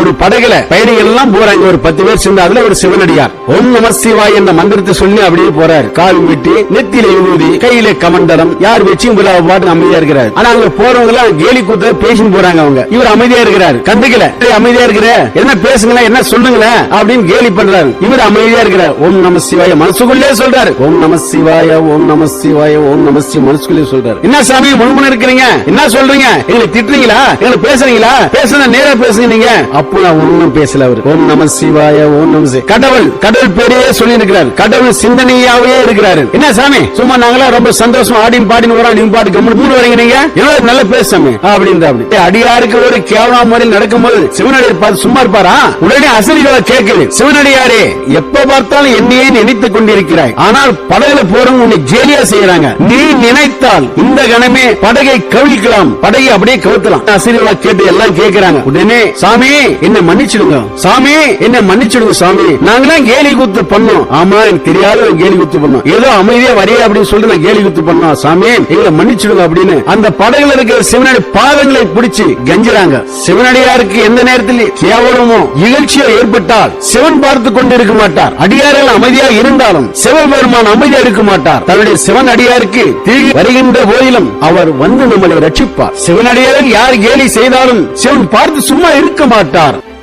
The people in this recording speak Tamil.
ஒரு படகுல பயணிகள் எல்லாம் போறாங்க. ஒரு 10 பேர் சேர்ந்து அதுல ஒரு சிவனடியார் ஓம் நம சிவாய என்ற மந்திரத்தை சொல்லி அப்படியே போறாரு. கால் வெட்டி நெத்தியில விபூதி கையில கமண்டலம் யார் வச்சும் பாட்டு அமைதியா இருக்கிறார். ஆனா அங்க போறவங்க எல்லாம் கேலி கூத்த பேசி போறாங்க. அவங்க இவர் அமைதியா இருக்கிறார். கண்டுக்கல, அமைதியா இருக்கிற என்ன பேசுங்களேன் என்ன சொல்லுங்களேன் அப்படின்னு கேலி பண்றாரு. இவர் அமைதியா இருக்கிறார். ஓம் நம சிவாய மனசுக்குள்ளே சொல்றாரு. ஓம் நம சிவாய ஓம் நம சிவாய ஓம் நம சிவாய மனசுக்குள்ளே சொல்றாரு. என்ன சாமி முழுமன இருக்கிறீங்க, என்ன சொல்றீங்க, எங்களை திட்டுறீங்களா, எங்களை பேசுறீங்களா, பேசுனா நேரா பேசுங்க நீங்க. அப்போ நான் ஒண்ணும் பேசல. அவர் ஓம் நம சிவாய ஓம் நம சிவாய கடவுள் கடவுள் பேரையே சொல்லி இருக்கிறார். கடவுள் சிந்தனையாவே இருக்கிறாரு. என்ன சாமி சும்மா நாங்களா ரொம்ப சந்தோஷம் ஆடின்னு பாடின்னு வரோம், நீங்க பாட்டு கம்மன் மூணு வரீங்க நீங்க எவ்வளவு நல்ல பேசாமி அப்படின்னு அப்படி அடியாருக்கு ஒரு கேவலம் முறையில் நடக்கும்போது சிவனடியார் பார்த்து சும்மா இருப்பாரா? உடனே அசதிகளை கேட்குது. சிவனடியாரே எப்ப பார்த்தாலும் என்னையே நினைத்துக் கொண்டிருக்கிறாய், ஆனால் படகுல போறவங்க உன்னை ஜேலியா செய்யறாங்க. நீ நினைத்தால் இந்த கணமே படகை கவிழ்க்கலாம், படகை அப்படியே கவுத்தலாம். அசதிகளை கேட்டு எல்லாம் கேட்கிறாங்க. உடனே சாமி என்ன மன்னிச்சிடுங்க, சாமி என்ன மன்னிச்சிடுங்க சாமி, நாங்களாம் கேலி குத்து பண்ணோம். ஆமா எனக்கு தெரியாத கேலி குத்து பண்ணோம், ஏதோ அமைதியா வரைய அப்படின்னு சொல்லிட்டு நான் கேலி குத்து பண்ணோம். சாமி எங்களை மன்னிச்சிடுங்க அப்படின்னு அந்த படகுல இருக்கிற சிவனடி பாதங்களை பிடிச்சு கஞ்சுறாங்க. சிவனடியாருக்கு எந்த நேரத்தில் கேவலமோ இகழ்ச்சியோ ஏற்பட்டால் சிவன் பார்த்து கொண்டு இருக்க மாட்டார். அடியார்கள் அமைதியா இருந்தாலும் சிவபெருமான் அமைதியா இருக்க மாட்டார். தன்னுடைய சிவன் அடியாருக்கு தீங்கி வருகின்ற போதிலும் அவர் வந்து நம்மளை ரட்சிப்பார். சிவனடியார்கள் யார் கேலி செய்தாலும் சிவன் பார்த்து சும்மா இருக்க மாட்டார்.